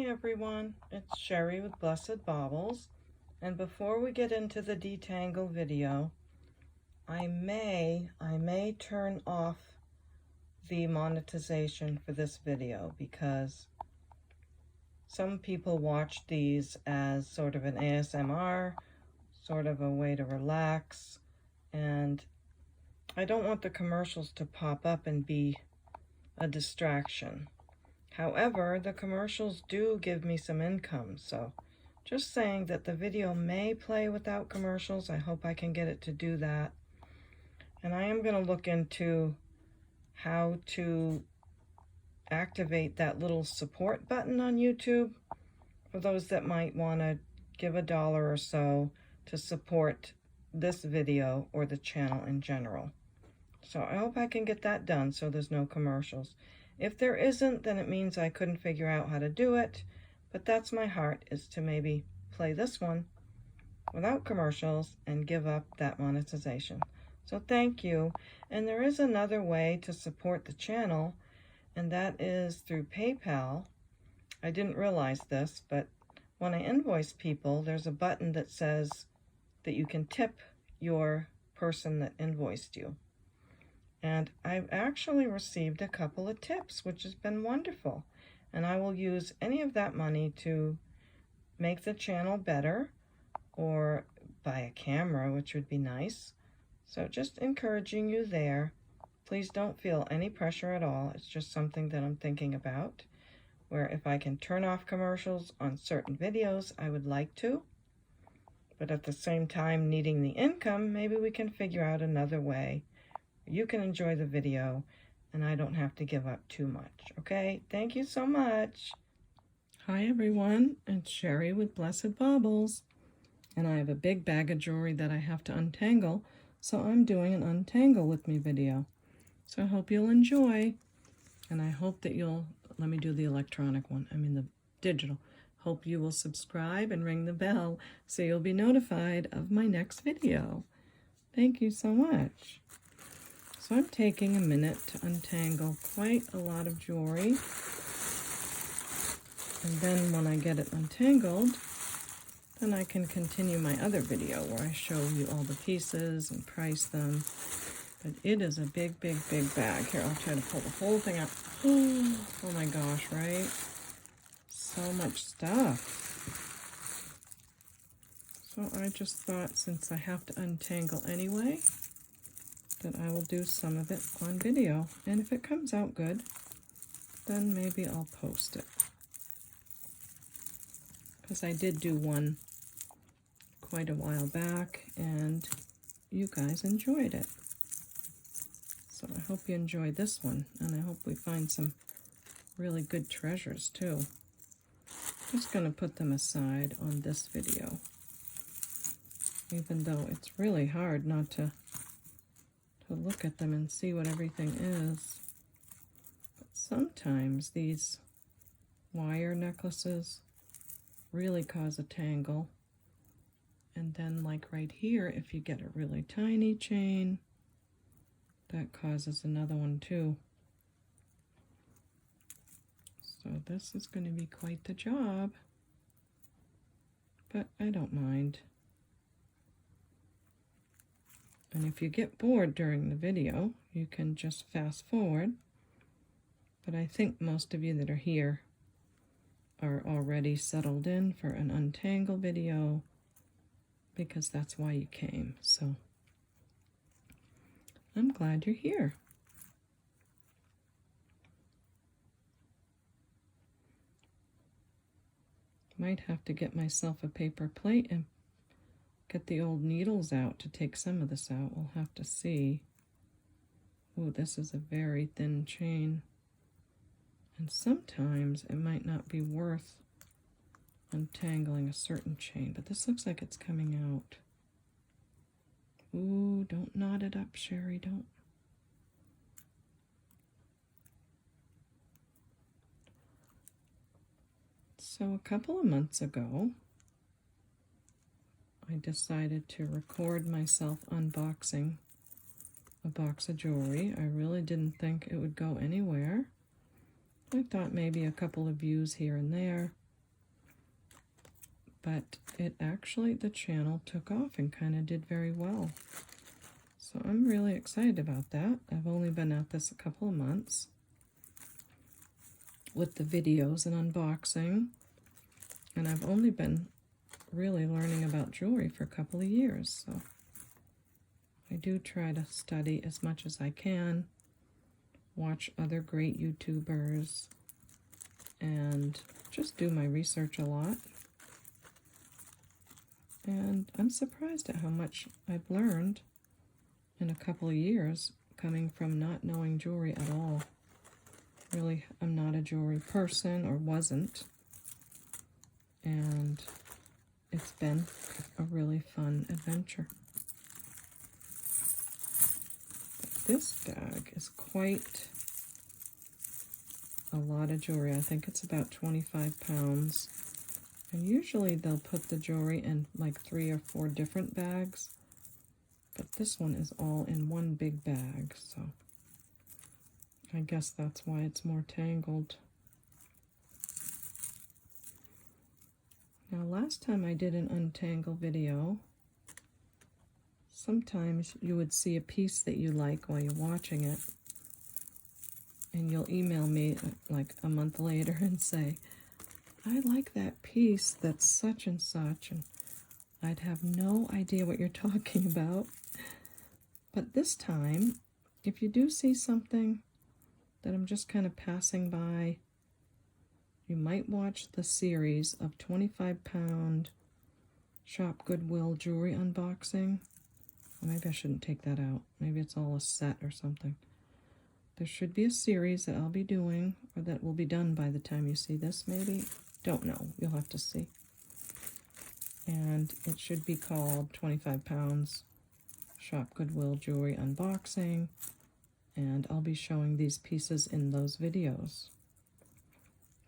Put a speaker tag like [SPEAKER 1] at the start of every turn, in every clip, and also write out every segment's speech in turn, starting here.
[SPEAKER 1] everyone, it's Sherry with Blessed Baubles, and before we get into the detangle video, I may turn off the monetization for this video because some people watch these as sort of an ASMR, sort of a way to relax, and I don't want the commercials to pop up and be a distraction. However, the commercials do give me some income, so just saying that the video may play without commercials. I hope I can get it to do that. And I am going to look into how to activate that little support button on YouTube for those that might want to give $1 or so to support this video or the channel in general. So I hope I can get that done so there's no commercials. If there isn't, then it means I couldn't figure out how to do it, but that's my heart, is to maybe play this one without commercials and give up that monetization. So thank you. And there is another way to support the channel, and that is through PayPal. I didn't realize this, but when I invoice people, there's a button that says that you can tip your person that invoiced you. And I've actually received a couple of tips, which has been wonderful. And I will use any of that money to make the channel better or buy a camera, which would be nice. So just encouraging you there. Please don't feel any pressure at all. It's just something that I'm thinking about, where if I can turn off commercials on certain videos, I would like to. But at the same time, needing the income, maybe we can figure out another way. You can enjoy the video, and I don't have to give up too much, okay? Thank you so much. Hi, everyone. It's Sherry with Blessed Baubles, and I have a big bag of jewelry that I have to untangle, so I'm doing an Untangle With Me video. So I hope you'll enjoy, and I hope that you'll, let me do the electronic one, the digital. Hope you will subscribe and ring the bell so you'll be notified of my next video. Thank you so much. So I'm taking a minute to untangle quite a lot of jewelry. And then when I get it untangled, then I can continue my other video where I show you all the pieces and price them. But it is a big, big, big bag. Here, I'll try to pull the whole thing out. Oh my gosh, right? So much stuff. So I just thought, since I have to untangle anyway, that I will do some of it on video. And if it comes out good, then maybe I'll post it. Because I did do one quite a while back, and you guys enjoyed it. So I hope you enjoy this one, and I hope we find some really good treasures too. Just going to put them aside on this video, even though it's really hard not to look at them and see what everything is. But sometimes these wire necklaces really cause a tangle. And then, like right here, if you get a really tiny chain, that causes another one too. So this is going to be quite the job, but I don't mind. And if you get bored during the video, you can just fast forward. But I think most of you that are here are already settled in for an untangle video, because that's why you came. So I'm glad you're here. Might have to get myself a paper plate and get the old needles out to take some of this out. We'll have to see. Oh, this is a very thin chain. And sometimes it might not be worth untangling a certain chain, but this looks like it's coming out. Ooh, don't knot it up, Sherry, don't. So a couple of months ago, I decided to record myself unboxing a box of jewelry. I really didn't think it would go anywhere. I thought maybe a couple of views here and there, but it actually, the channel took off and kind of did very well. So I'm really excited about that. I've only been at this a couple of months with the videos and unboxing, and I've only been really learning about jewelry for a couple of years, so I do try to study as much as I can, watch other great YouTubers, and just do my research a lot. And I'm surprised at how much I've learned in a couple of years, coming from not knowing jewelry at all. Really, I'm not a jewelry person, or wasn't, and it's been a really fun adventure. This bag is quite a lot of jewelry. I think it's about 25 pounds. And usually they'll put the jewelry in like 3 or 4 different bags, but this one is all in one big bag, so I guess that's why it's more tangled. Now, last time I did an untangle video, sometimes you would see a piece that you like while you're watching it, and you'll email me like a month later and say, I like that piece that's such and such, and I'd have no idea what you're talking about. But this time, if you do see something that I'm just kind of passing by, you might watch the series of 25-pound Shop Goodwill Jewelry unboxing. Or maybe I shouldn't take that out. Maybe it's all a set or something. There should be a series that I'll be doing, or that will be done by the time you see this, maybe. Don't know. You'll have to see. And it should be called 25 Pounds Shop Goodwill Jewelry Unboxing. And I'll be showing these pieces in those videos.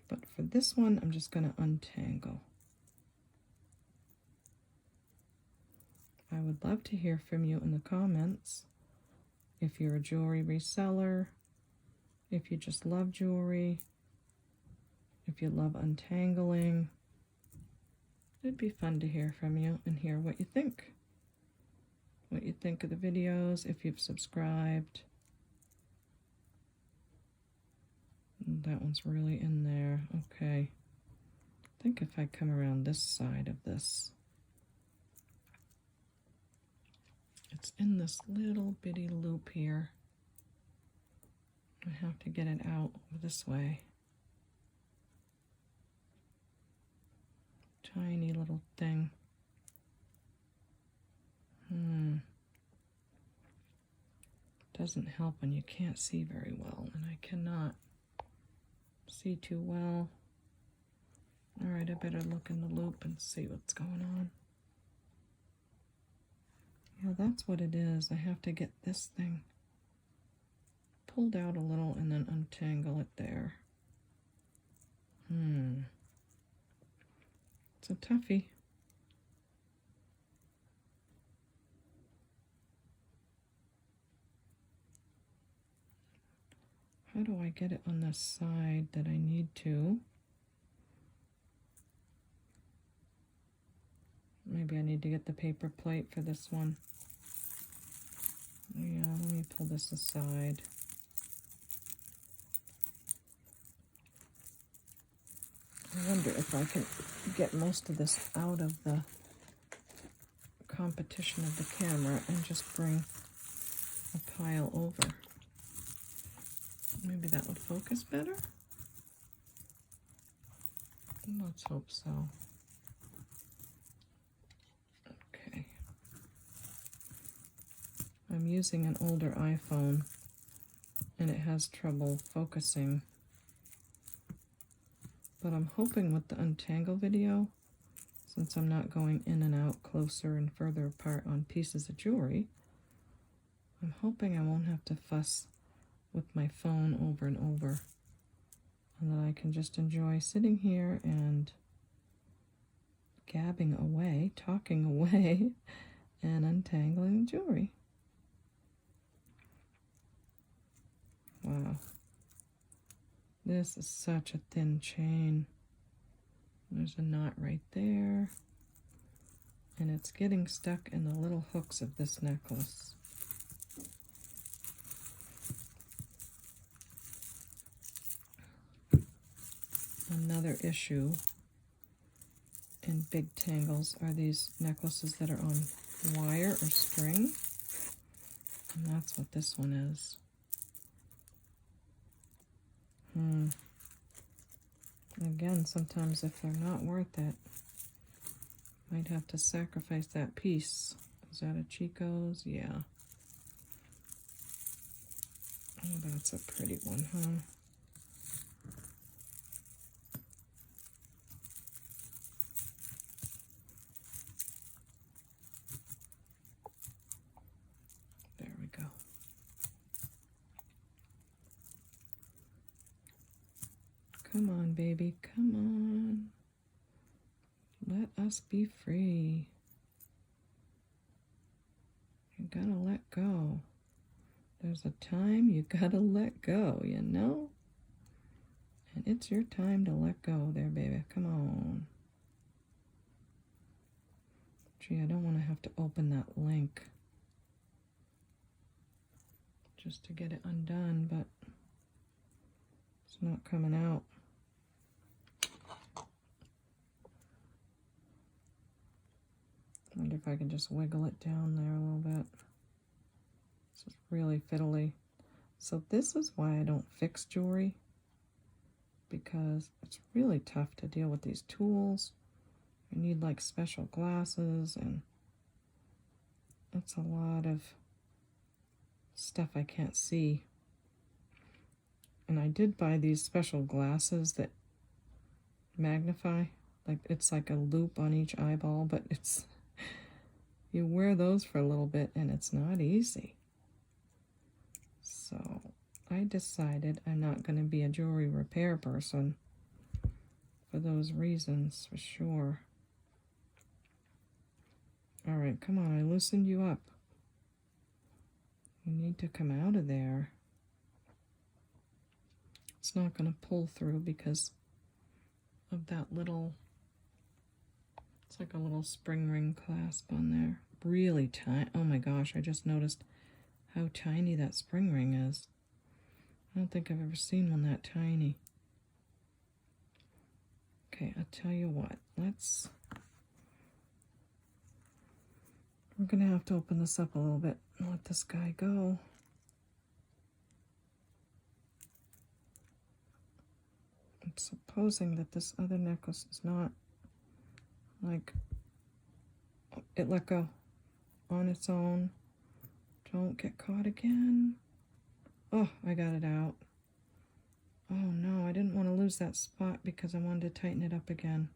[SPEAKER 1] But for this one, I'm just going to untangle. I would love to hear from you in the comments. If you're a jewelry reseller, if you just love jewelry, if you love untangling, it'd be fun to hear from you and hear what you think. What you think of the videos, if you've subscribed. That one's really in there. Okay. I think if I come around this side of this, it's in this little bitty loop here. I have to get it out this way. Tiny little thing. Doesn't help when you can't see very well, and I cannot see too well. All right, I better look in the loop and see what's going on. Yeah, that's what it is. I have to get this thing pulled out a little and then untangle it there. It's a toughie. How do I get it on the side that I need to? Maybe I need to get the paper plate for this one. Yeah, let me pull this aside. I wonder if I can get most of this out of the competition of the camera and just bring a pile over. Maybe that would focus better? Let's hope so. Okay. I'm using an older iPhone and it has trouble focusing. But I'm hoping with the Untangle video, since I'm not going in and out closer and further apart on pieces of jewelry, I'm hoping I won't have to fuss with my phone over and over, and that I can just enjoy sitting here and gabbing away, talking away, and untangling jewelry. Wow. This is such a thin chain. There's a knot right there. and it's getting stuck in the little hooks of this necklace. Another issue in big tangles are these necklaces that are on wire or string, and that's what this one is. Again, sometimes if they're not worth it, might have to sacrifice that piece. Is that a Chico's? Yeah. Oh, that's a pretty one, huh? There we go. Come on, baby, come on. Let us be free. You gotta let go. There's a time you gotta let go, you know? And it's your time to let go there, baby. Come on. Gee, I don't want to have to open that link just to get it undone, but it's not coming out. Wonder if I can just wiggle it down there a little bit. This is really fiddly. So this is why I don't fix jewelry, because it's really tough to deal with these tools. You need like special glasses, and it's a lot of stuff I can't see. And I did buy these special glasses that magnify, like it's like a loop on each eyeball, but it's you wear those for a little bit and it's not easy. So I decided I'm not going to be a jewelry repair person for those reasons, for sure. All right, come on, I loosened you up. You need to come out of there. It's not going to pull through because of that little, it's like a little spring ring clasp on there. Really tiny. Oh my gosh, I just noticed how tiny that spring ring is. I don't think I've ever seen one that tiny. Okay, I'll tell you what, we're gonna have to open this up a little bit and let this guy go. I'm supposing that this other necklace is not like, it let go on its own. Don't get caught again. Oh, I got it out. Oh no, I didn't want to lose that spot because I wanted to tighten it up again.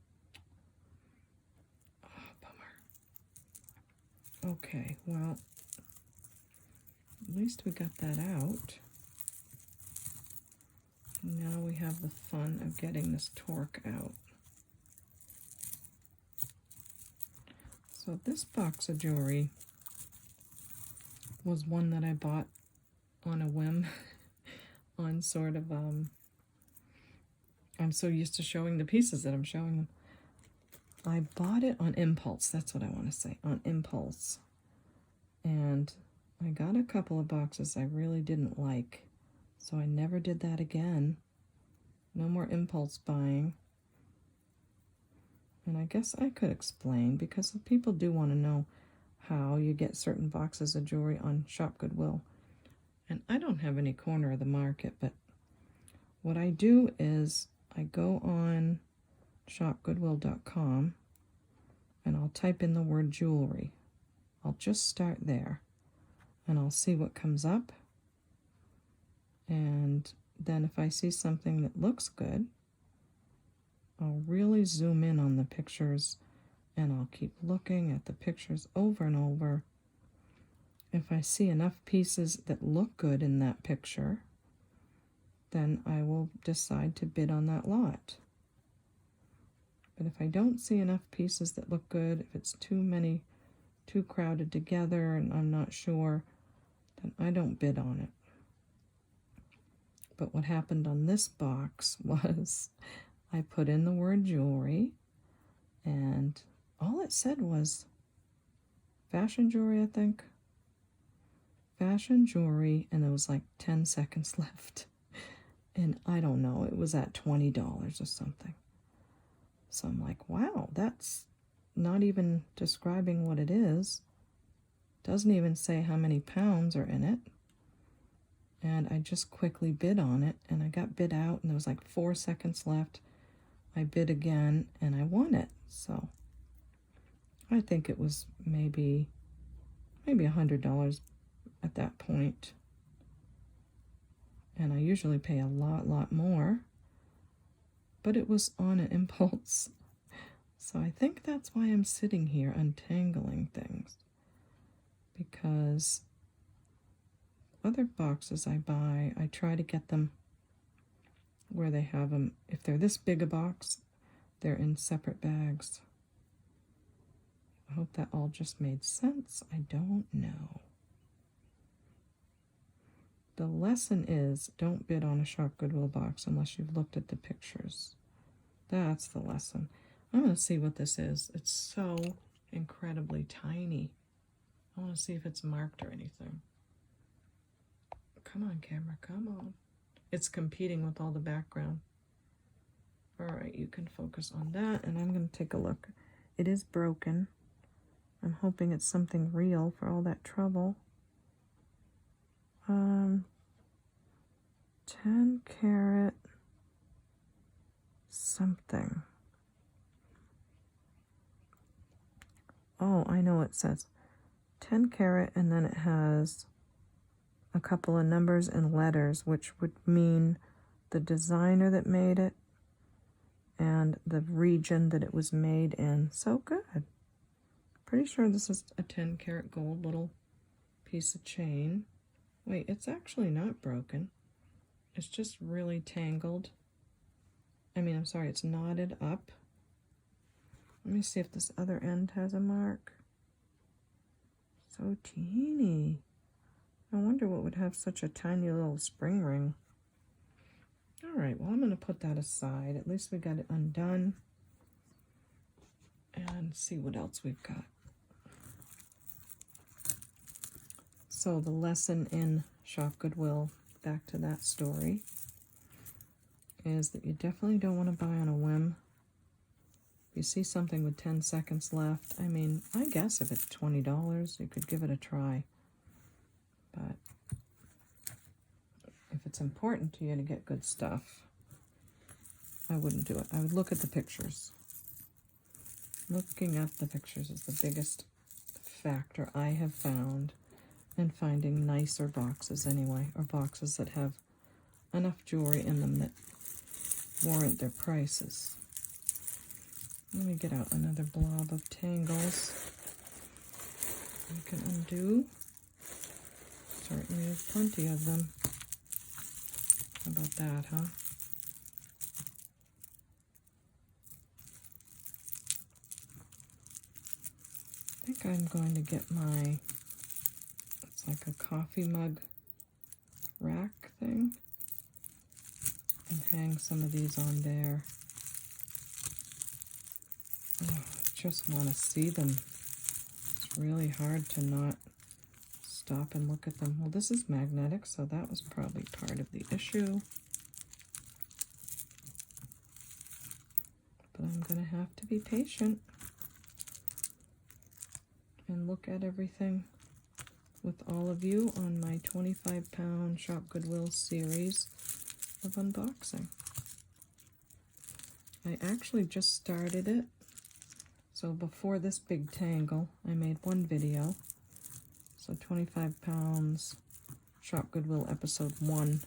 [SPEAKER 1] Oh, bummer. Okay, well, at least we got that out. Now we have the fun of getting this torque out. So this box of jewelry was one that I bought on a whim, on sort of, I'm so used to showing the pieces that I'm showing them. I bought it on impulse, that's what I want to say, on impulse. And I got a couple of boxes I really didn't like, so I never did that again. No more impulse buying. And I guess I could explain, because people do want to know how you get certain boxes of jewelry on Shop Goodwill. And I don't have any corner of the market, but what I do is I go on shopgoodwill.com and I'll type in the word jewelry. I'll just start there and I'll see what comes up. And then if I see something that looks good, I'll really zoom in on the pictures and I'll keep looking at the pictures over and over. If I see enough pieces that look good in that picture, then I will decide to bid on that lot. But if I don't see enough pieces that look good, if it's too many, too crowded together and I'm not sure, then I don't bid on it. But what happened on this box was I put in the word jewelry, and all it said was fashion jewelry, I think. Fashion jewelry, and there was like 10 seconds left. And I don't know, it was at $20 or something. So I'm like, wow, that's not even describing what it is. Doesn't even say how many pounds are in it. And I just quickly bid on it, and I got bid out, and there was like 4 seconds left. I bid again, and I won it. So I think it was maybe $100 at that point. And I usually pay a lot more. But it was on an impulse. So I think that's why I'm sitting here untangling things. Because other boxes I buy, I try to get them where they have them. If they're this big a box, they're in separate bags. I hope that all just made sense. I don't know. The lesson is, don't bid on a Shop Goodwill box unless you've looked at the pictures. That's the lesson. I'm going to see what this is. It's so incredibly tiny. I want to see if it's marked or anything. Come on, camera, come on. It's competing with all the background. All right, you can focus on that, and I'm going to take a look. It is broken. I'm hoping it's something real for all that trouble. 10 carat something. Oh, I know it says 10 carat, and then it has a couple of numbers and letters, which would mean the designer that made it and the region that it was made in. So good. Pretty sure this is a 10 karat gold little piece of chain. Wait, it's actually not broken. It's just really tangled. I'm sorry, it's knotted up. Let me see if this other end has a mark. So teeny. I wonder what would have such a tiny little spring ring. All right, well, I'm going to put that aside. At least we got it undone. And see what else we've got. So the lesson in Shop Goodwill, back to that story, is that you definitely don't want to buy on a whim. If you see something with 10 seconds left, I guess if it's $20, you could give it a try. But if it's important to you to get good stuff, I wouldn't do it. I would look at the pictures. Looking at the pictures is the biggest factor I have found in finding nicer boxes anyway, or boxes that have enough jewelry in them that warrant their prices. Let me get out another blob of tangles we can undo. Certainly have plenty of them. How about that, huh? I think I'm going to get it's like a coffee mug rack thing, and hang some of these on there. Oh, I just want to see them. It's really hard to not stop and look at them. Well, this is magnetic, so that was probably part of the issue. But I'm going to have to be patient and look at everything with all of you on my 25-pound Shop Goodwill series of unboxing. I actually just started it. So before this big tangle, I made one video. So 25 pounds Shop Goodwill episode 1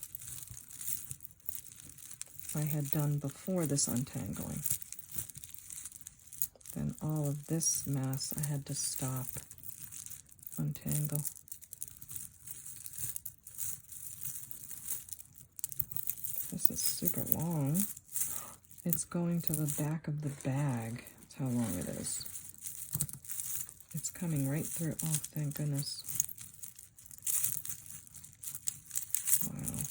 [SPEAKER 1] I had done before this untangling. Then all of this mess I had to stop, untangle. This is super long. It's going to the back of the bag. That's how long it is. It's coming right through. Oh, thank goodness. Wow.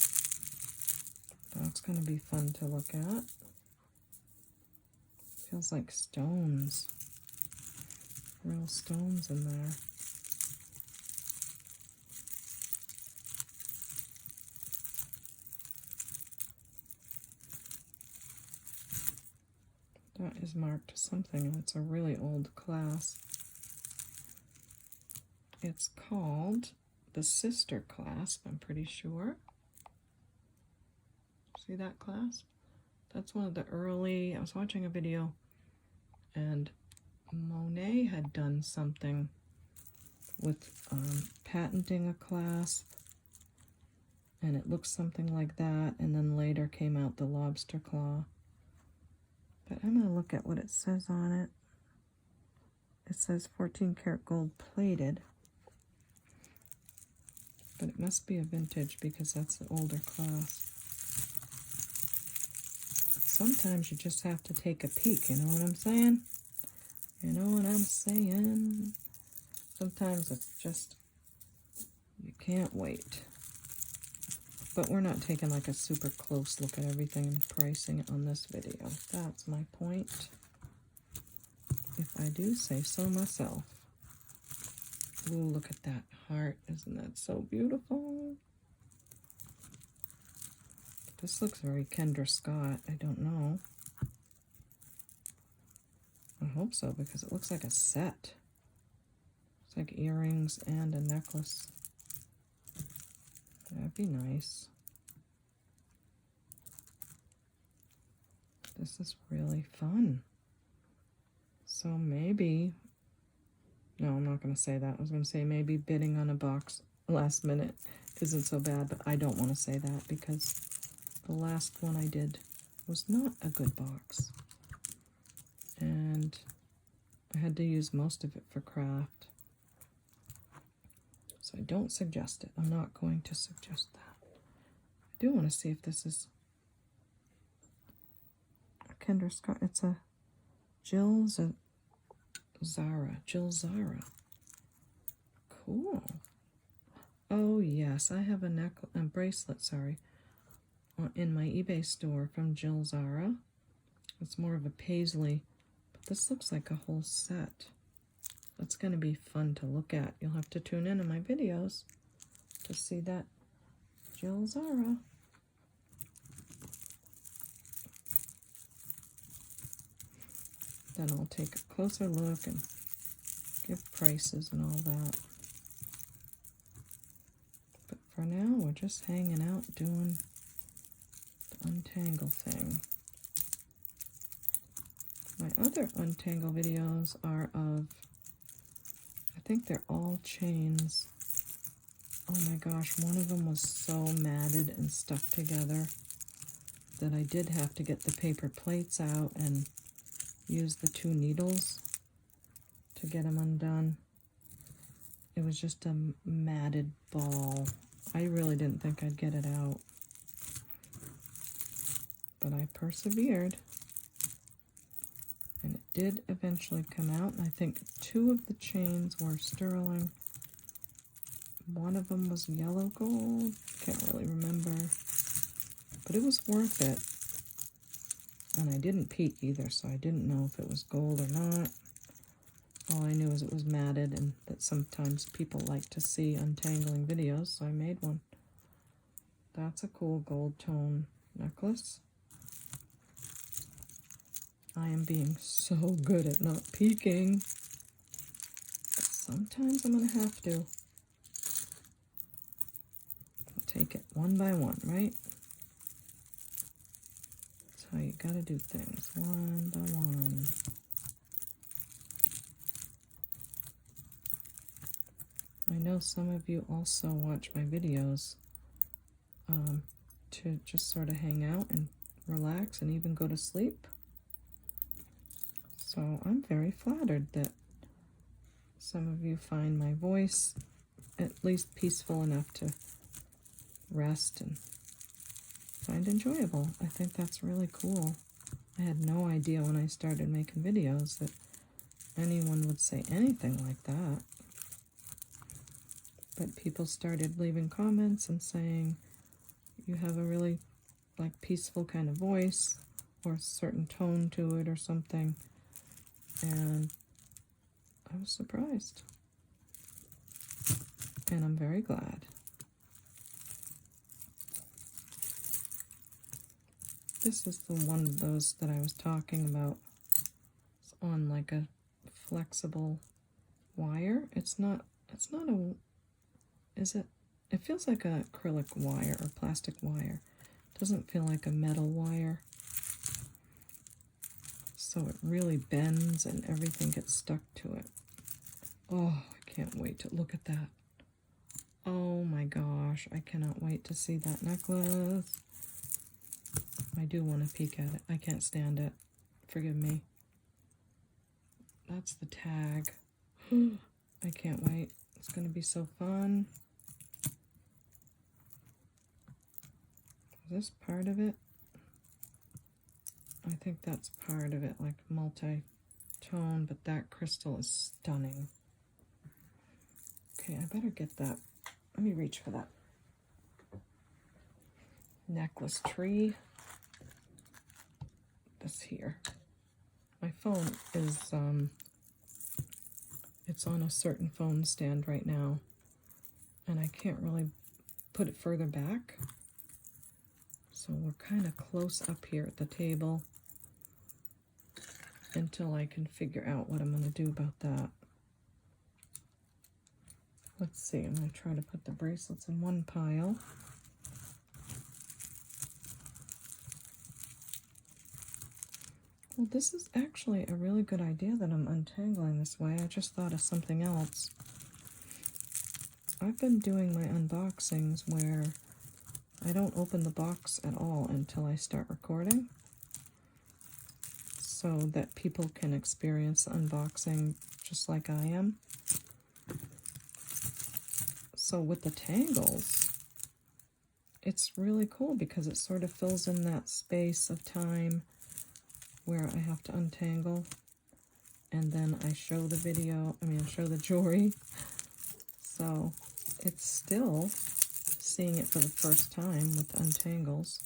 [SPEAKER 1] That's going to be fun to look at. Feels like stones. real stones in there. That is marked something, and it's a really old clasp. It's called the Sister Clasp, I'm pretty sure. See that clasp? That's one of the early, I was watching a video, and Monet had done something with patenting a clasp, and it looks something like that, and then later came out the lobster claw. But I'm going to look at what it says on it. It says 14 karat gold plated, but it must be a vintage because that's the older clasp. Sometimes you just have to take a peek, you know what I'm saying? You know what I'm saying? Sometimes it's just, you can't wait. But we're not taking like a super close look at everything and pricing on this video. That's my point, if I do say so myself. Ooh, look at that heart. Isn't that so beautiful? This looks very Kendra Scott. I don't know. I hope so, because it looks like a set. It's like earrings and a necklace. That'd be nice. This is really fun. So maybe, no, I'm not going to say that. I was going to say maybe bidding on a box last minute isn't so bad, but I don't want to say that because the last one I did was not a good box. And I had to use most of it for craft. So I don't suggest it. I'm not going to suggest that. I do want to see if this is a Kendra Scott. It's a Jill Zara. Cool. Oh yes, I have a bracelet, sorry, in my eBay store from Jill Zara. It's more of a paisley, but this looks like a whole set. That's going to be fun to look at. You'll have to tune in my videos to see that Jill Zara. Then I'll take a closer look and give prices and all that. But for now, we're just hanging out doing the untangle thing. My other untangle videos are of, I think they're all chains. Oh my gosh, one of them was so matted and stuck together that I did have to get the paper plates out and use the 2 needles to get them undone. It was just a matted ball. I really didn't think I'd get it out, but I persevered. And it did eventually come out. And I think 2 of the chains were sterling. One of them was yellow gold. Can't really remember. But it was worth it. And I didn't peek either, so I didn't know if it was gold or not. All I knew is it was matted and that sometimes people like to see untangling videos, so I made one. That's a cool gold tone necklace. I am being so good at not peeking. But sometimes I'm going to have to. I'll take it one by one, right? That's how you got to do things, one by one. I know some of you also watch my videos to just sort of hang out and relax and even go to sleep. So I'm very flattered that some of you find my voice at least peaceful enough to rest and find enjoyable. I think that's really cool. I had no idea when I started making videos that anyone would say anything like that. But people started leaving comments and saying, you have a really peaceful kind of voice or a certain tone to it or something. And I was surprised. And I'm very glad. This is the one of those that I was talking about. It's on like a flexible wire. It's not a, is it? It feels like a acrylic wire or plastic wire. It doesn't feel like a metal wire. So it really bends and everything gets stuck to it. Oh, I can't wait to look at that. Oh my gosh, I cannot wait to see that necklace. I do want to peek at it. I can't stand it. Forgive me. That's the tag. I can't wait. It's going to be so fun. Is this part of it? I think that's part of it, like multi-tone, but that crystal is stunning. Okay, I better get that. Let me reach for that necklace tree. This here. My phone is, it's on a certain phone stand right now, and I can't really put it further back. So we're kind of close up here at the table until I can figure out what I'm going to do about that. Let's see, I'm going to try to put the bracelets in one pile. Well, this is actually a really good idea that I'm untangling this way. I just thought of something else. I've been doing my unboxings where I don't open the box at all until I start recording, so that people can experience the unboxing just like I am. So with the tangles, it's really cool because it sort of fills in that space of time where I have to untangle, and then I show the video, I show the jewelry. So it's still seeing it for the first time with untangles.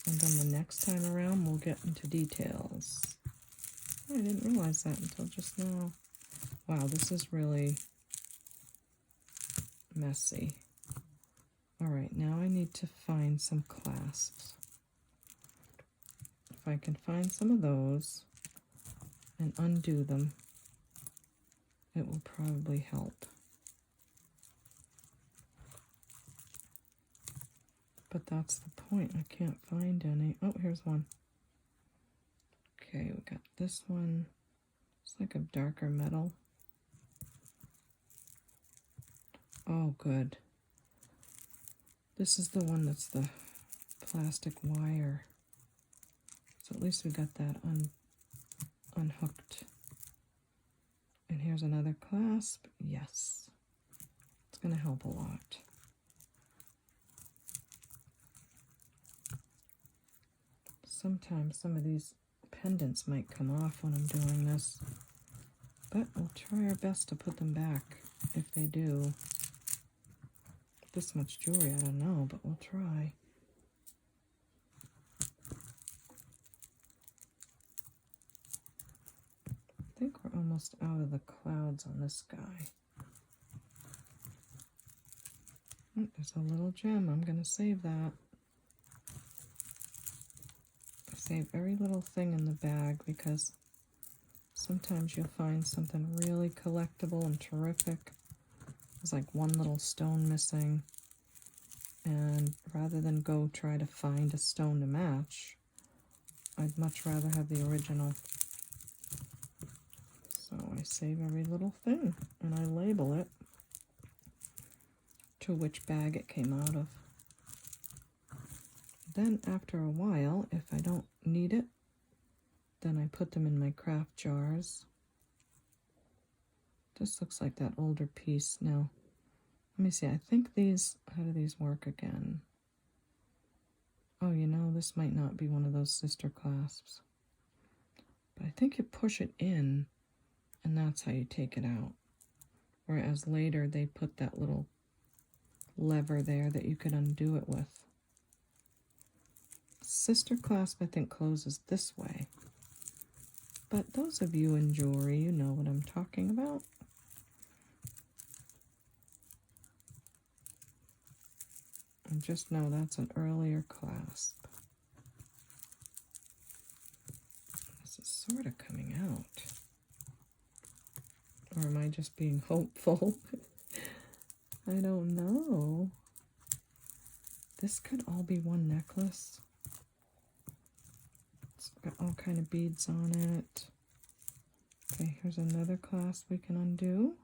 [SPEAKER 1] And then the next time around, we'll get into details. I didn't realize that until just now. Wow, this is really messy. All right, now I need to find some clasps. If I can find some of those and undo them, it will probably help. But that's the point. I can't find any. Oh, here's one. Okay, we got this one. It's like a darker metal. Oh, good. This is the one that's the plastic wire. So at least we got that unhooked. And here's another clasp. Yes. It's going to help a lot. Sometimes some of these pendants might come off when I'm doing this, but we'll try our best to put them back if they do. This much jewelry, I don't know, but we'll try. I think we're almost out of the clouds on this guy. Oh, there's a little gem. I'm going to save that. Save every little thing in the bag because sometimes you'll find something really collectible and terrific. There's like one little stone missing, and rather than go try to find a stone to match, I'd much rather have the original. So I save every little thing and I label it to which bag it came out of. Then after a while, if I don't need it, then I put them in my craft jars. This looks like that older piece. Now, let me see. I think these, how do these work again? Oh, you know, this might not be one of those sister clasps. But I think you push it in, and that's how you take it out. Whereas later they put that little lever there that you could undo it with. Sister clasp, I think, closes this way. but those of you in jewelry, you know what I'm talking about. And just know that's an earlier clasp. This is sort of coming out. Or am I just being hopeful? I don't know. This could all be one necklace. It's got all kind of beads on it. Okay, here's another clasp we can undo.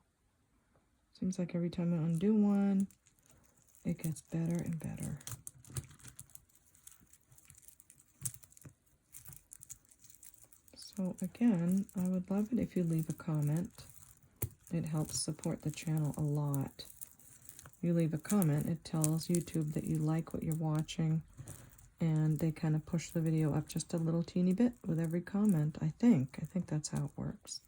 [SPEAKER 1] Seems like every time I undo one, it gets better and better. So again, I would love it if you leave a comment. It helps support the channel a lot. You leave a comment, it tells YouTube that you like what you're watching, and they kind of push the video up just a little teeny bit with every comment, I think. I think that's how it works.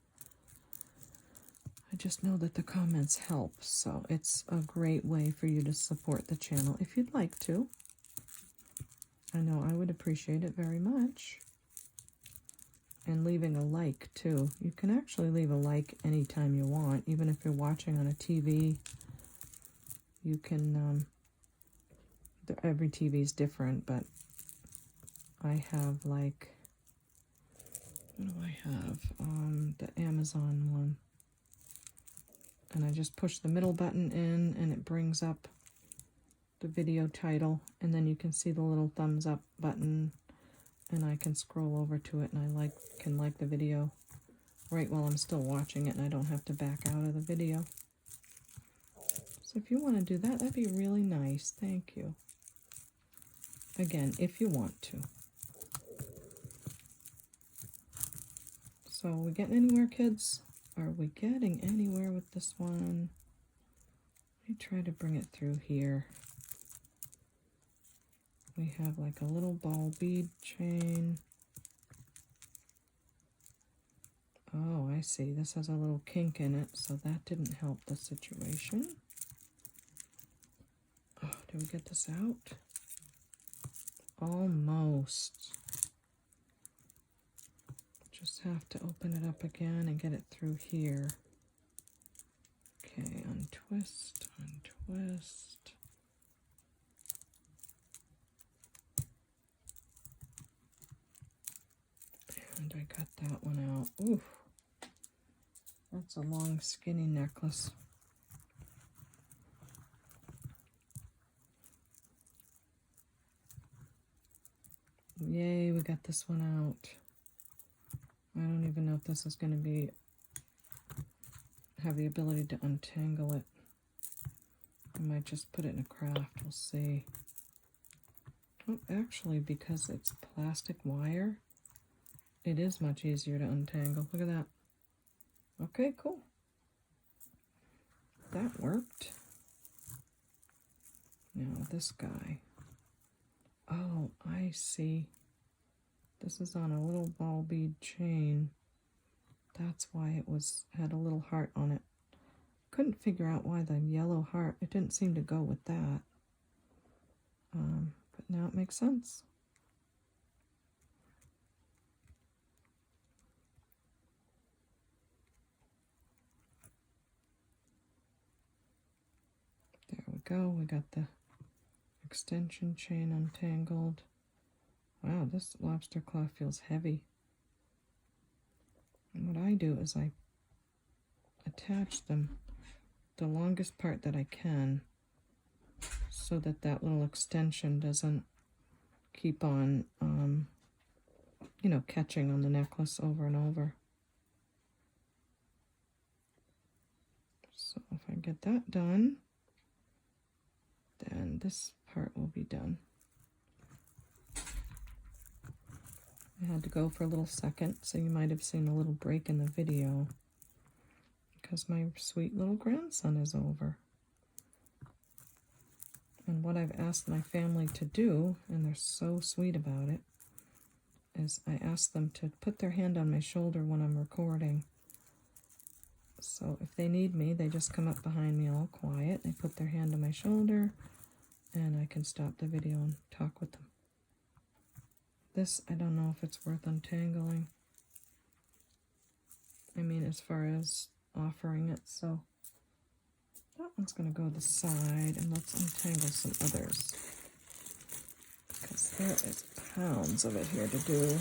[SPEAKER 1] I just know that the comments help, so it's a great way for you to support the channel if you'd like to. I know I would appreciate it very much. And leaving a like too. You can actually leave a like anytime you want, even if you're watching on a TV. You can, every TV is different, but I have like, what do I have? The Amazon one. And I just push the middle button in and it brings up the video title, and then you can see the little thumbs up button, and I can scroll over to it, and I can like the video right while I'm still watching it, and I don't have to back out of the video. So if you want to do that, that'd be really nice. Thank you. Again, if you want to. So are we getting anywhere, kids? Are we getting anywhere with this one? Let me try to bring it through here. We have like a little ball bead chain. Oh, I see. This has a little kink in it, so that didn't help the situation. Oh, did we get this out? Almost. Just have to open it up again and get it through here. Okay, untwist, untwist. And I got that one out. Oof. That's a long, skinny necklace. Yay, we got this one out. I don't even know if this is going to have the ability to untangle it. I might just put it in a craft. We'll see. Oh, actually, because it's plastic wire, it is much easier to untangle. Look at that. Okay, cool. That worked. Now this guy. Oh, I see. This is on a little ball bead chain. That's why it had a little heart on it. Couldn't figure out why the yellow heart, it didn't seem to go with that. But now it makes sense. There we go. We got the extension chain untangled. Wow, this lobster claw feels heavy. And what I do is I attach them the longest part that I can so that that little extension doesn't keep on, you know, catching on the necklace over and over. So if I get that done, then this part will be done. I had to go for a little second, so you might have seen a little break in the video because my sweet little grandson is over. And what I've asked my family to do, and they're so sweet about it, is I ask them to put their hand on my shoulder when I'm recording. So if they need me, they just come up behind me all quiet. They put their hand on my shoulder, and I can stop the video and talk with them. This, I don't know if it's worth untangling. as far as offering it, so that one's going to go to the side, and let's untangle some others, because there is pounds of it here to do.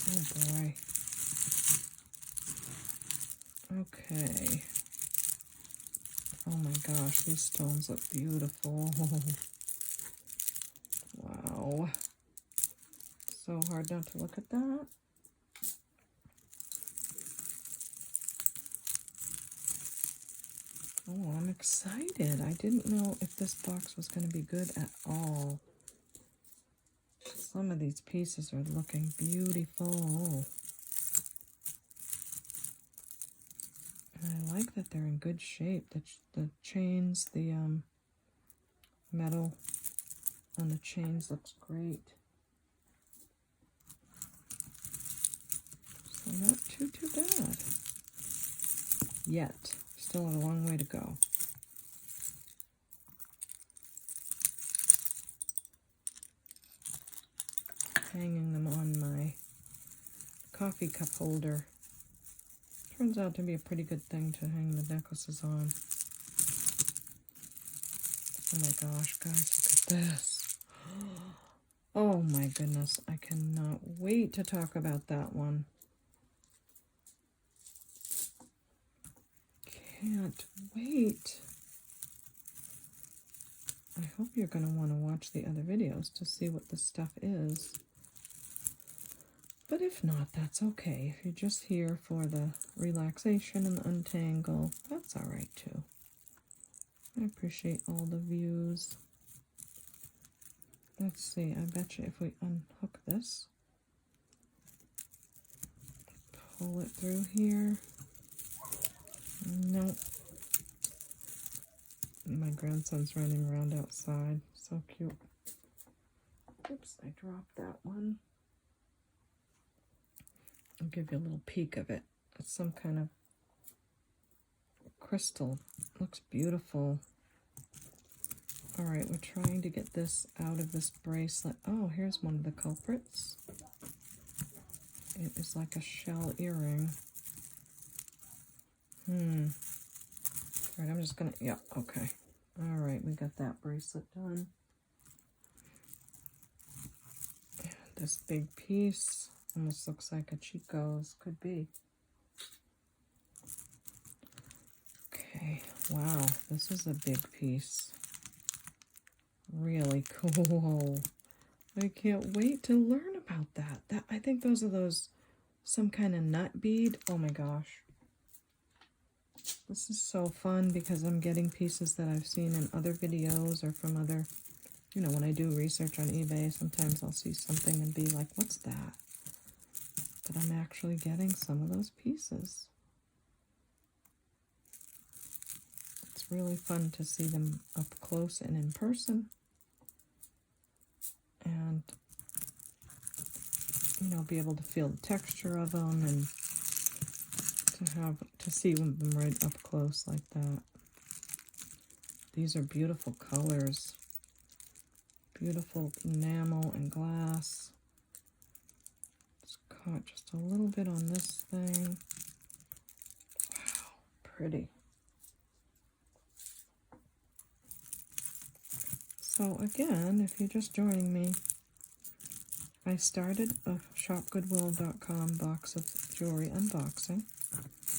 [SPEAKER 1] Oh boy. Okay. Oh my gosh, these stones look beautiful. Wow. So hard not to look at that. Oh, I'm excited. I didn't know if this box was going to be good at all. Some of these pieces are looking beautiful. And I like that they're in good shape. The chains, the metal on the chains looks great. So not too bad. Yet. Still have a long way to go. Hanging them on my coffee cup holder. Turns out to be a pretty good thing to hang the necklaces on. Oh my gosh, guys, look at this. Oh my goodness, I cannot wait to talk about that one. Can't wait. I hope you're going to want to watch the other videos to see what this stuff is. But if not, that's okay. If you're just here for the relaxation and the untangle, that's all right too. I appreciate all the views. Let's see, I bet you if we unhook this, pull it through here. Nope. My grandson's running around outside. So cute. Oops, I dropped that one. I'll give you a little peek of it. It's some kind of crystal. Looks beautiful. All right, we're trying to get this out of this bracelet. Oh, here's one of the culprits. It is like a shell earring. All right, I'm just gonna, yeah, okay. All right, we got that bracelet done. And this big piece almost looks like a Chico's, could be. Okay, wow, this is a big piece. Really cool. I can't wait to learn about that. I think those are some kind of nut bead. Oh my gosh. This is so fun because I'm getting pieces that I've seen in other videos or from other, you know, when I do research on eBay, sometimes I'll see something and be like, what's that? But I'm actually getting some of those pieces. It's really fun to see them up close and in person. And, you know, be able to feel the texture of them and to see them right up close like that. These are beautiful colors. Beautiful enamel and glass. Just caught just a little bit on this thing. Wow, pretty. So again, if you're just joining me, I started a shopgoodwill.com box of jewelry unboxing,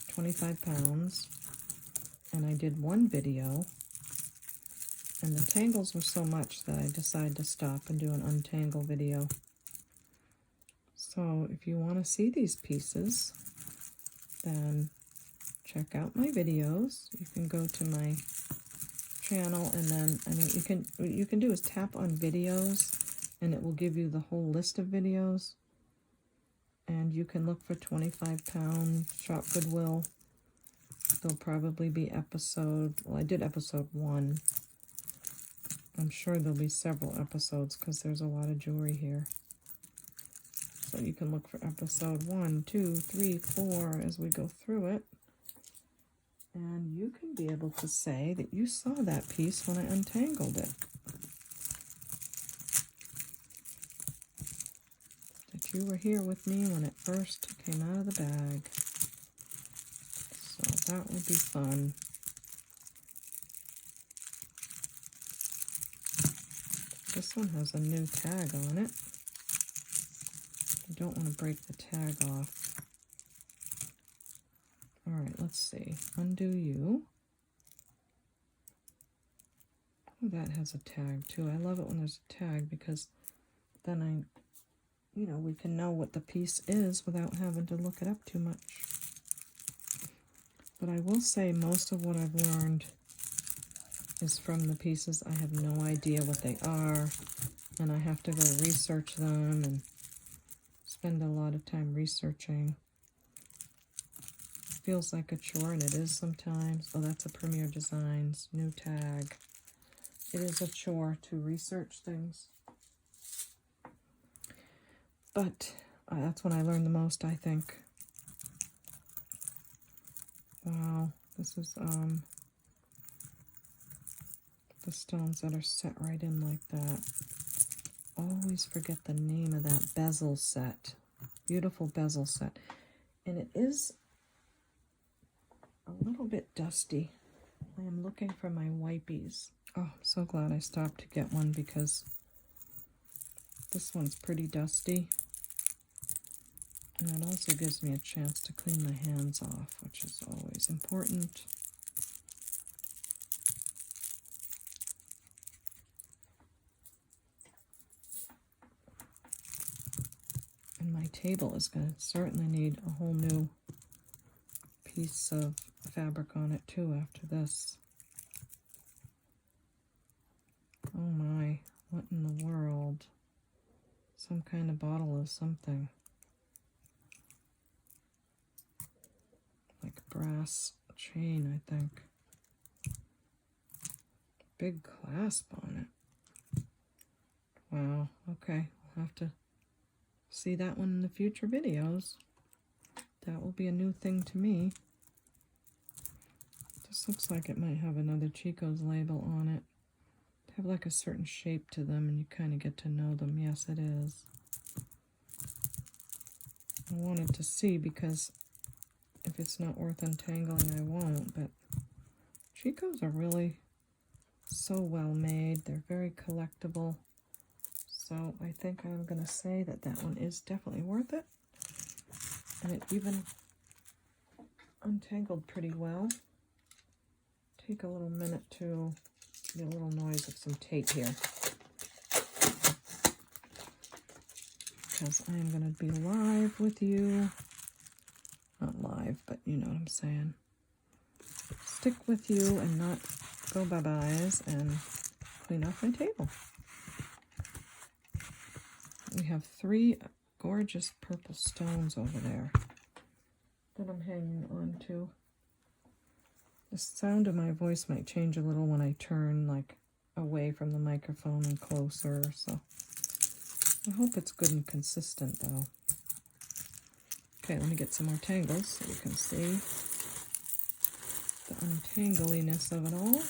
[SPEAKER 1] 25 pounds, and I did one video, and the tangles were so much that I decided to stop and do an untangle video. So if you want to see these pieces, then check out my videos. You can go to my channel, and then, I mean, what you can do is tap on videos, and it will give you the whole list of videos. And you can look for 25 pound Shop Goodwill. There'll probably be well, I did episode 1. I'm sure there'll be several episodes because there's a lot of jewelry here. So you can look for episode 1, 2, 3, 4 as we go through it. And you can be able to say that you saw that piece when I untangled it. The you were here with me when it first came out of the bag. So that will be fun. This one has a new tag on it. You don't want to break the tag off. All right, let's see. Undo you. Oh, that has a tag too. I love it when there's a tag because then we can know what the piece is without having to look it up too much. But I will say most of what I've learned is from the pieces. I have no idea what they are, and I have to go research them and spend a lot of time researching. Feels like a chore, and it is sometimes. Oh, that's a Premier Designs new tag. It is a chore to research things. But that's when I learn the most, I think. Wow, this is the stones that are set right in like that. Always forget the name of that bezel set. Beautiful bezel set. And it is a little bit dusty. I am looking for my wipies. Oh, I'm so glad I stopped to get one because this one's pretty dusty. And it also gives me a chance to clean my hands off, which is always important. And my table is going to certainly need a whole new piece of fabric on it too after this. Oh my, what in the world? Some kind of bottle of something. Like brass chain, I think. Big clasp on it. Wow, okay, we'll have to see that one in the future videos. That will be a new thing to me. This looks like it might have another Chico's label on it. They have like a certain shape to them and you kind of get to know them. Yes, it is. I wanted to see because if it's not worth untangling, I won't, but Chico's are really so well made. They're very collectible. So I think I'm going to say that that one is definitely worth it. And it even untangled pretty well. Take a little minute to get a little noise of some tape here. Because I am going to be live with you. Not live, but you know what I'm saying. Stick with you and not go bye-byes and clean off my table. We have 3 gorgeous purple stones over there that I'm hanging on to. The sound of my voice might change a little when I turn like away from the microphone and closer, so I hope it's good and consistent though. Okay, let me get some more tangles so you can see the untangliness of it all.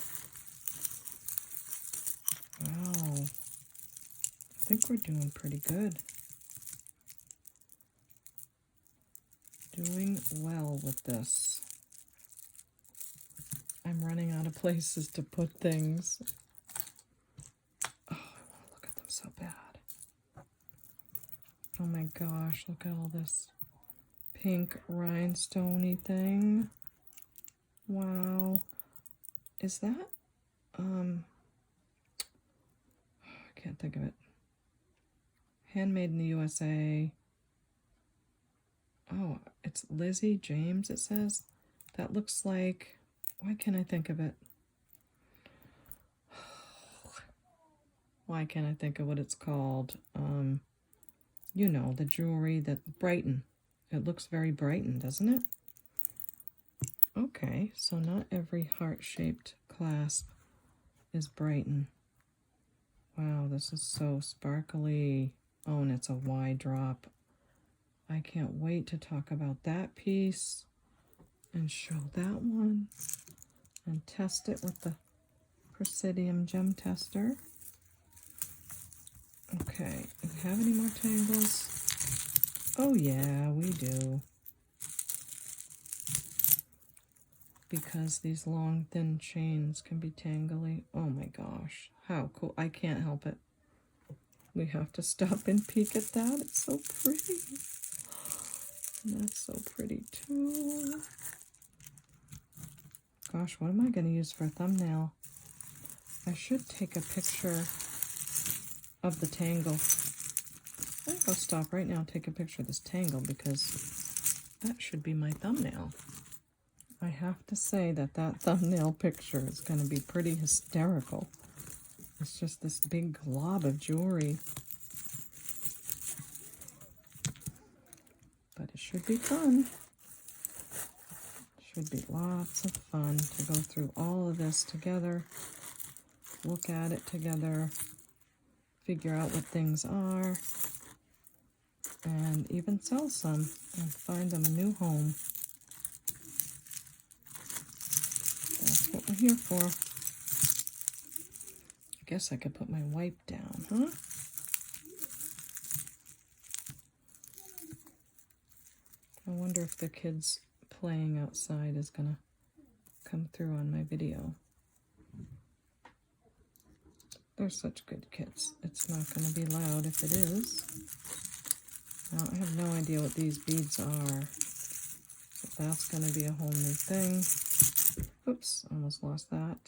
[SPEAKER 1] Wow, I think we're doing pretty good. Doing well with this. I'm running out of places to put things. Oh, I want to look at them so bad. Oh my gosh, look at all this pink rhinestone-y thing. Wow. Is that, I can't think of it. Handmade in the USA. Oh, it's Lizzie James, it says. That looks like, why can't I think of it? Why can't I think of what it's called? You know, the jewelry that Brighton. It looks very Brighton, doesn't it? Okay, so not every heart-shaped clasp is Brighton. Wow, this is so sparkly. Oh, and it's a wide drop. I can't wait to talk about that piece and show that one and test it with the Presidium Gem Tester. Okay, do we have any more tangles? Oh yeah, we do. Because these long, thin chains can be tangly. Oh my gosh, how cool. I can't help it. We have to stop and peek at that. It's so pretty. And that's so pretty too. Gosh, what am I going to use for a thumbnail? I should take a picture of the tangle. I think I'll stop right now and take a picture of this tangle because that should be my thumbnail. I have to say that that thumbnail picture is going to be pretty hysterical. It's just this big glob of jewelry. But it should be fun. Should be lots of fun to go through all of this together, look at it together, figure out what things are, and even sell some and find them a new home. That's what we're here for. I guess I could put my wipe down, huh? I wonder if the kids playing outside is gonna come through on my video. They're such good kids. It's not gonna be loud if it is. Now, I have no idea what these beads are. So that's gonna be a whole new thing. Oops, almost lost that.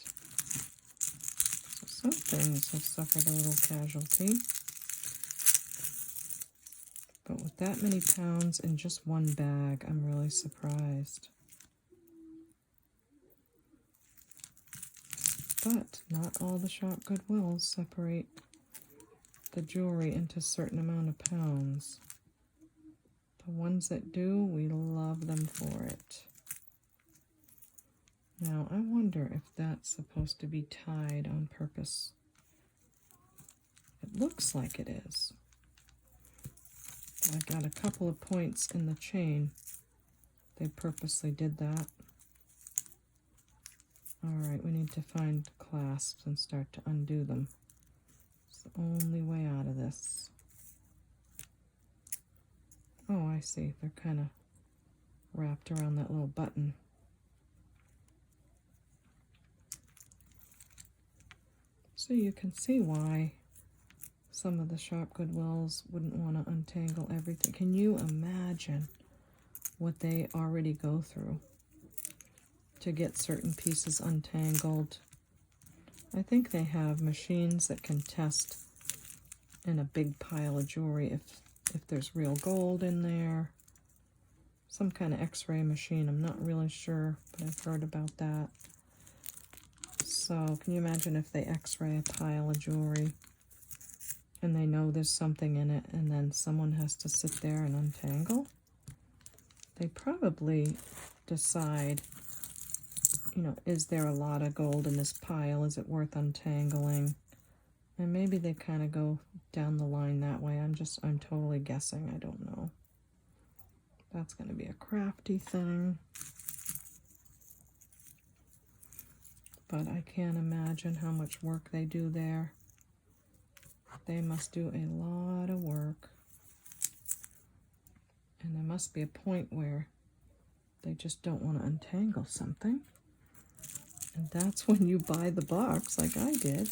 [SPEAKER 1] So some things have suffered a little casualty. But with that many pounds in just one bag, I'm really surprised. But not all the Shop Goodwills separate the jewelry into a certain amount of pounds. The ones that do, we love them for it. Now, I wonder if that's supposed to be tied on purpose. It looks like it is. I got a couple of points in the chain. They purposely did that. Alright, we need to find clasps and start to undo them. It's the only way out of this. Oh, I see. They're kind of wrapped around that little button. So you can see why some of the Shop Goodwills wouldn't want to untangle everything. Can you imagine what they already go through to get certain pieces untangled? I think they have machines that can test in a big pile of jewelry if there's real gold in there. Some kind of x-ray machine. I'm not really sure, but I've heard about that. So can you imagine if they x-ray a pile of jewelry and they know there's something in it, and then someone has to sit there and untangle? They probably decide, you know, is there a lot of gold in this pile? Is it worth untangling? And maybe they kind of go down the line that way. I'm totally guessing. I don't know. That's going to be a crafty thing. But I can't imagine how much work they do there. They must do a lot of work. And there must be a point where they just don't want to untangle something. And that's when you buy the box like I did.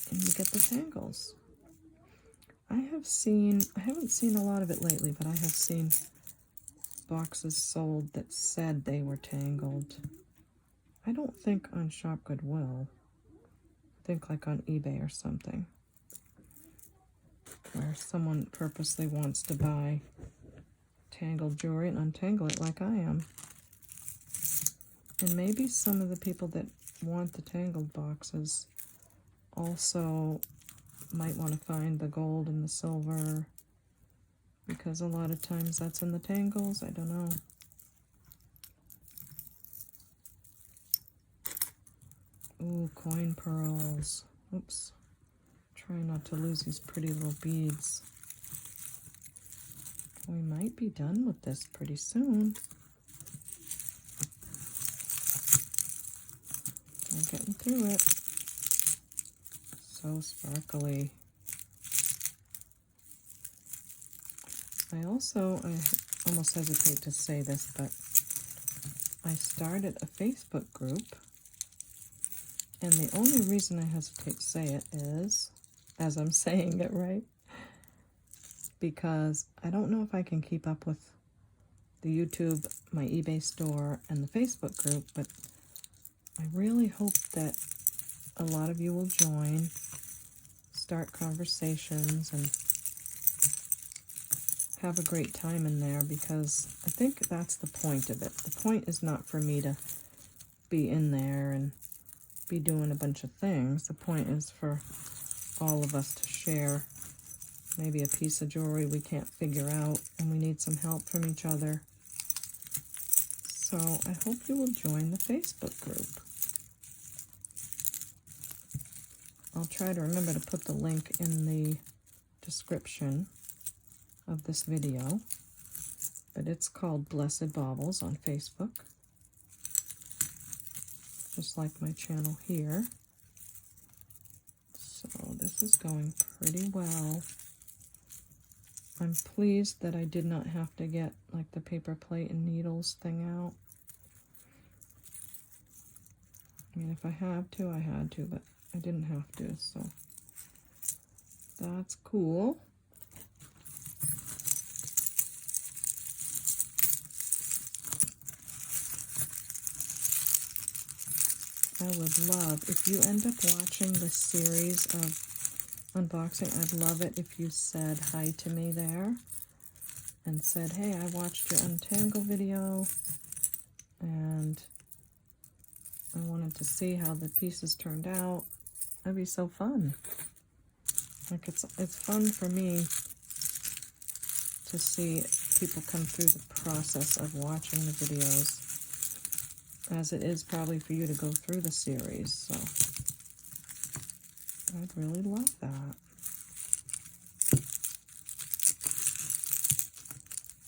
[SPEAKER 1] And you get the tangles. I haven't seen a lot of it lately, but I have seen boxes sold that said they were tangled. I don't think on Shop Goodwill. I think like on eBay or something, where someone purposely wants to buy tangled jewelry and untangle it like I am. And maybe some of the people that want the tangled boxes also might want to find the gold and the silver, because a lot of times that's in the tangles. I don't know. Ooh, coin pearls. Oops. Try not to lose these pretty little beads. We might be done with this pretty soon. We're getting through it. So sparkly. I almost hesitate to say this, but I started a Facebook group, and the only reason I hesitate to say it is, as I'm saying it right, because I don't know if I can keep up with the YouTube, my eBay store, and the Facebook group, but I really hope that a lot of you will join, start conversations, and have a great time in there, because I think that's the point of it. The point is not for me to be in there and be doing a bunch of things. The point is for all of us to share maybe a piece of jewelry we can't figure out and we need some help from each other. So I hope you will join the Facebook group. I'll try to remember to put the link in the description of this video, but it's called Blessed Baubles on Facebook, just like my channel here. So this is going pretty well. I'm pleased that I did not have to get like the paper plate and needles thing out. I mean, if I had to, I had to, but I didn't have to, so that's cool. I would love, if you end up watching the series of unboxing, I'd love it if you said hi to me there and said, hey, I watched your Untangle video and I wanted to see how the pieces turned out. That'd be so fun. Like it's fun for me to see people come through the process of watching the videos, as it is probably for you to go through the series, so I'd really love that.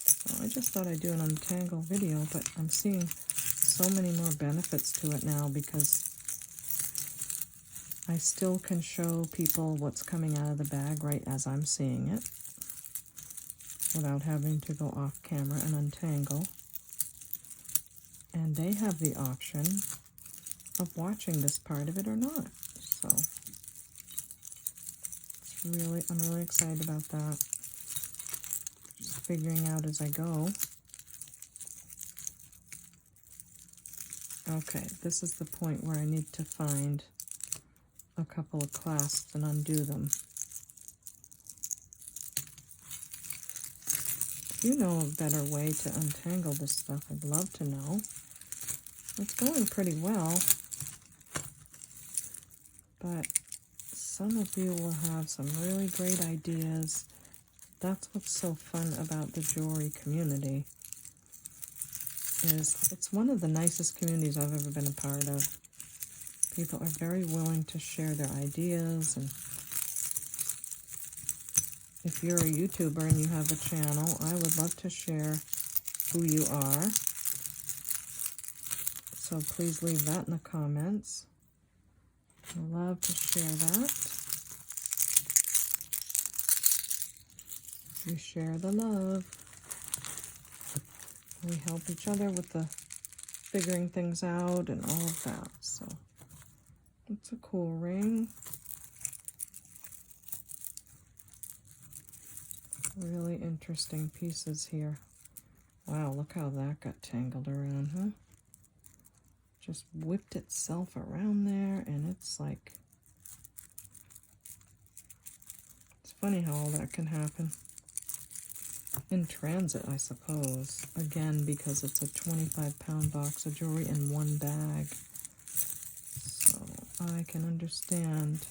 [SPEAKER 1] So I just thought I'd do an Untangle video, but I'm seeing so many more benefits to it now because I still can show people what's coming out of the bag right as I'm seeing it without having to go off camera and untangle. And they have the option of watching this part of it or not. So I'm really excited about that. Just figuring out as I go. Okay, this is the point where I need to find a couple of clasps and undo them. If you know a better way to untangle this stuff, I'd love to know. It's going pretty well, but some of you will have some really great ideas. That's what's so fun about the jewelry community, is it's one of the nicest communities I've ever been a part of. People are very willing to share their ideas, and if you're a YouTuber and you have a channel, I would love to share who you are. So please leave that in the comments. I'd love to share that. We share the love. We help each other with the figuring things out and all of that. So it's a cool ring. Really interesting pieces here. Wow, look how that got tangled around, huh? Just whipped itself around there, and it's like, it's funny how all that can happen. In transit, I suppose. Again, because it's a 25-pound box of jewelry in one bag. So I can understand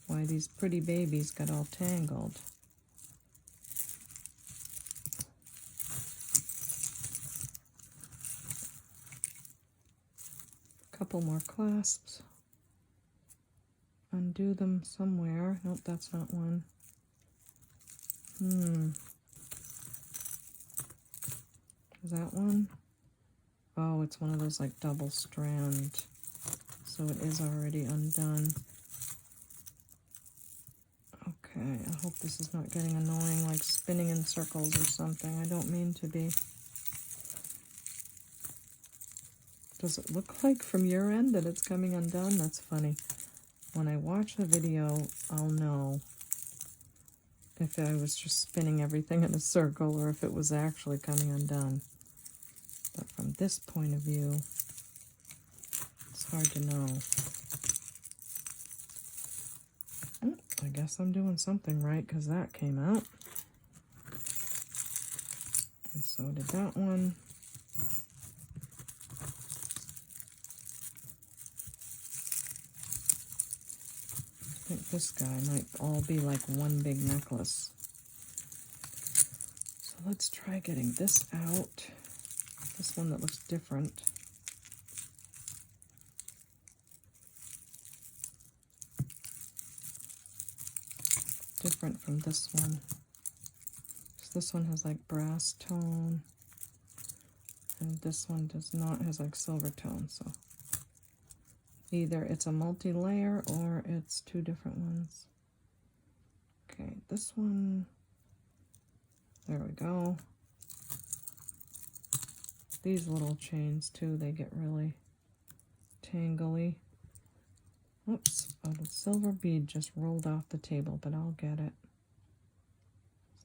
[SPEAKER 1] why these pretty babies got all tangled. Couple more clasps. Undo them somewhere. Nope, that's not one. Is that one? Oh, it's one of those like double strand. So it is already undone. Okay. Okay, I hope this is not getting annoying, like spinning in circles or something. I don't mean to be. Does it look like from your end that it's coming undone? That's funny. When I watch the video, I'll know if I was just spinning everything in a circle or if it was actually coming undone. But from this point of view, it's hard to know. I guess I'm doing something right because that came out. And so did that one. I think this guy might all be like one big necklace. So let's try getting this out. This one that looks different. Different from this one. So this one has like brass tone. And this one does not, has like silver tone. So either it's a multi-layer or it's two different ones. Okay, this one, there we go. These little chains too, they get really tangly. Oops, oh, the silver bead just rolled off the table, but I'll get it.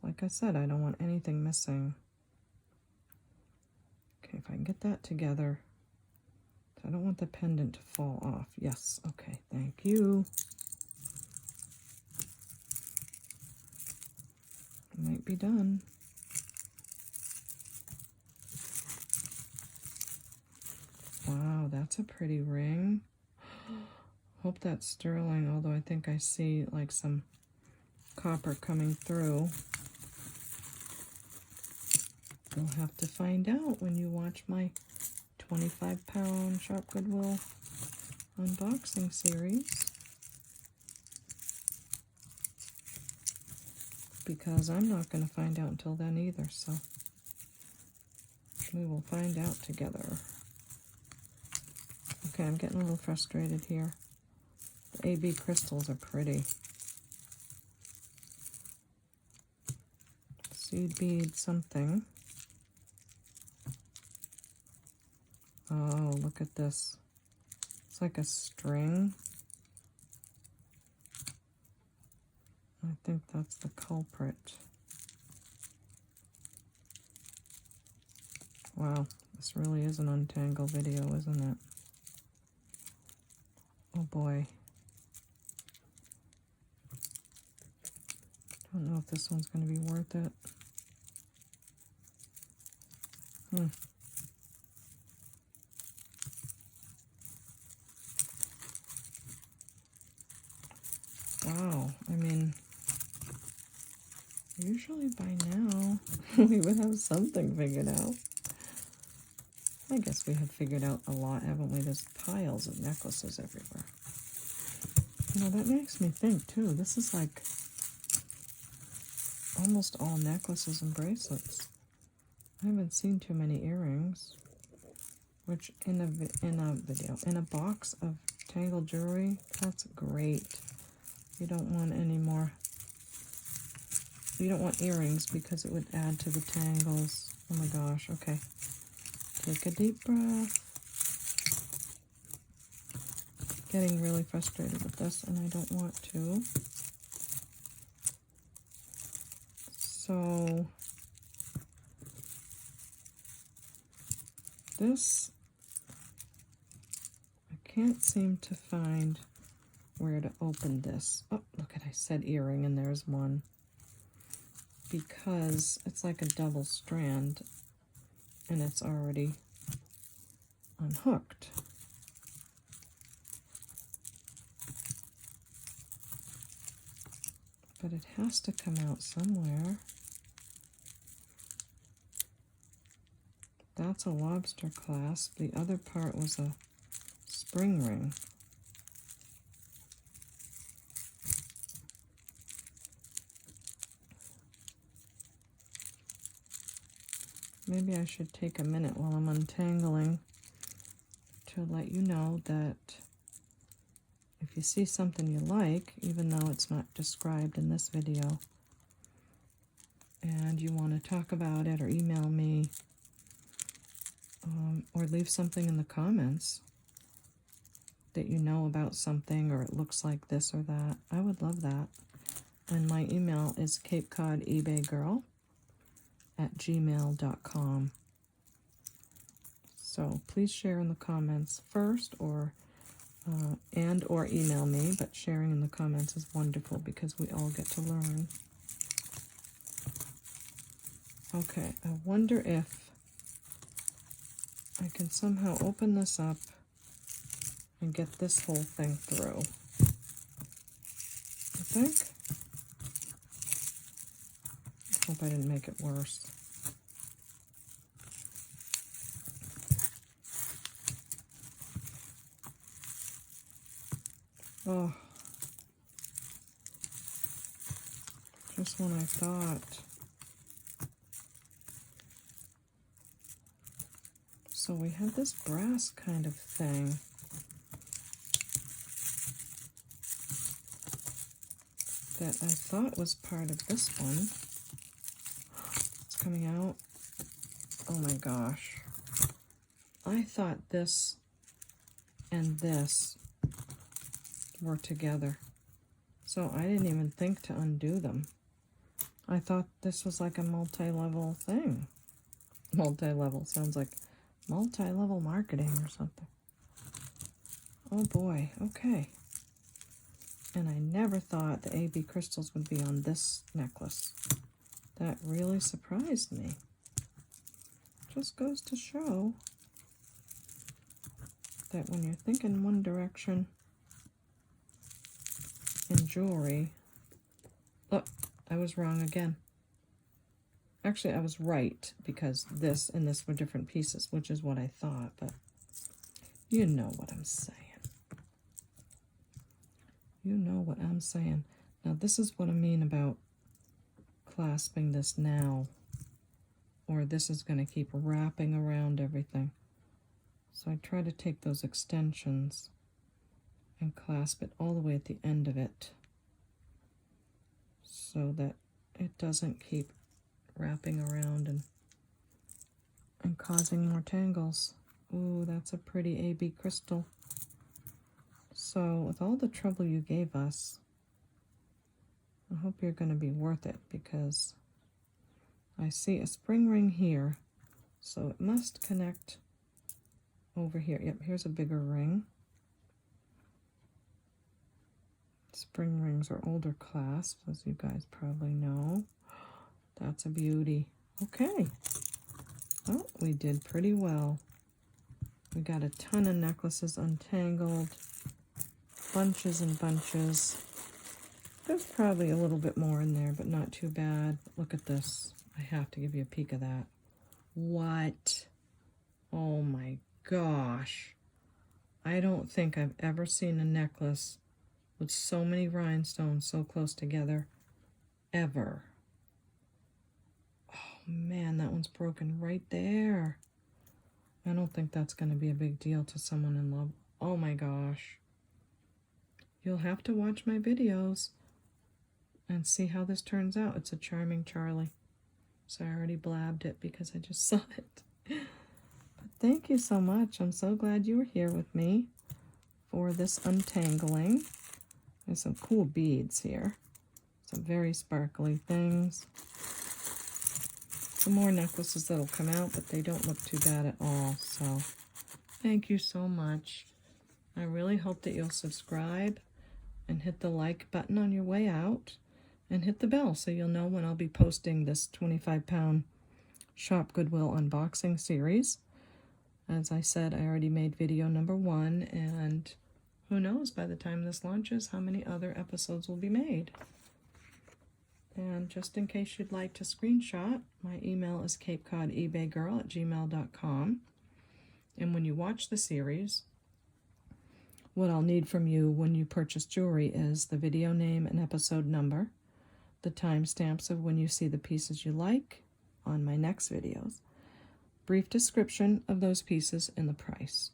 [SPEAKER 1] Like I said, I don't want anything missing. Okay, if I can get that together. I don't want the pendant to fall off. Yes, okay, thank you. Might be done. Wow, that's a pretty ring. Hope that's sterling, although I think I see like some copper coming through. You'll have to find out when you watch my 25-pound Shop Goodwill unboxing series. Because I'm not going to find out until then either, so we will find out together. Okay, I'm getting a little frustrated here. The AB crystals are pretty. Seed bead something. Oh, look at this. It's like a string. I think that's the culprit. Wow, this really is an untangle video, isn't it? Oh boy. Don't know if this one's going to be worth it. Wow, I mean, usually by now we would have something figured out. I guess we have figured out a lot, haven't we? There's piles of necklaces everywhere. You know, that makes me think too, this is like almost all necklaces and bracelets. I haven't seen too many earrings, which in a box of tangled jewelry, that's great. You don't want any more. You don't want earrings because it would add to the tangles. Oh my gosh, okay. Take a deep breath. Getting really frustrated with this and I don't want to. So this, I can't seem to find where to open this. Oh, look at, I said earring and there's one. Because it's like a double strand and it's already unhooked. But it has to come out somewhere. That's a lobster clasp. The other part was a spring ring. Maybe I should take a minute while I'm untangling to let you know that if if you see something you like, even though it's not described in this video, and you want to talk about it or email me, or leave something in the comments that you know about something, or it looks like this or that, I would love that. And my email is capecod@gmail.com. So please share in the comments first, or or email me, but sharing in the comments is wonderful because we all get to learn. Okay, I wonder if I can somehow open this up and get this whole thing through. I think. I hope I didn't make it worse. Oh, just when I thought. So we have this brass kind of thing. That I thought was part of this one. It's coming out. Oh my gosh. I thought this and this were together. So I didn't even think to undo them. I thought this was like a multi-level thing. Multi-level sounds like multi-level marketing or something. Oh boy, okay. And I never thought the AB crystals would be on this necklace. That really surprised me. Just goes to show that when you're thinking one direction in jewelry... Oh, I was wrong again. Actually, I was right, because this and this were different pieces, which is what I thought, but you know what I'm saying. You know what I'm saying. Now, this is what I mean about clasping this now, or this is going to keep wrapping around everything. So I try to take those extensions and clasp it all the way at the end of it so that it doesn't keep wrapping around and causing more tangles. Ooh, that's a pretty AB crystal. So with all the trouble you gave us, I hope you're going to be worth it, because I see a spring ring here, so it must connect over here. Yep, here's a bigger ring. Spring rings are older clasps, as you guys probably know. That's a beauty. Okay. Well, we did pretty well. We got a ton of necklaces untangled. Bunches and bunches. There's probably a little bit more in there, but not too bad. Look at this. I have to give you a peek of that. What? Oh my gosh. I don't think I've ever seen a necklace with so many rhinestones so close together, ever. Oh man, that one's broken right there. I don't think that's going to be a big deal to someone in love. Oh my gosh. You'll have to watch my videos and see how this turns out. It's a charming Charlie. So I already blabbed it because I just saw it. But thank you so much. I'm so glad you were here with me for this untangling. There's some cool beads here. Some very sparkly things. Some more necklaces that'll come out, but they don't look too bad at all. So thank you so much. I really hope that you'll subscribe and hit the like button on your way out, and hit the bell so you'll know when I'll be posting this 25-pound Shop Goodwill unboxing series. As I said, I already made video number 1, and who knows by the time this launches how many other episodes will be made. And just in case you'd like to screenshot, my email is capecodebaygirl@gmail.com. And when you watch the series, what I'll need from you when you purchase jewelry is the video name and episode number, the timestamps of when you see the pieces you like on my next videos, brief description of those pieces, and the price.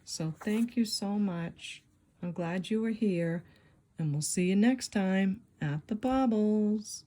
[SPEAKER 1] So thank you so much. I'm glad you were here, and we'll see you next time at the Baubles.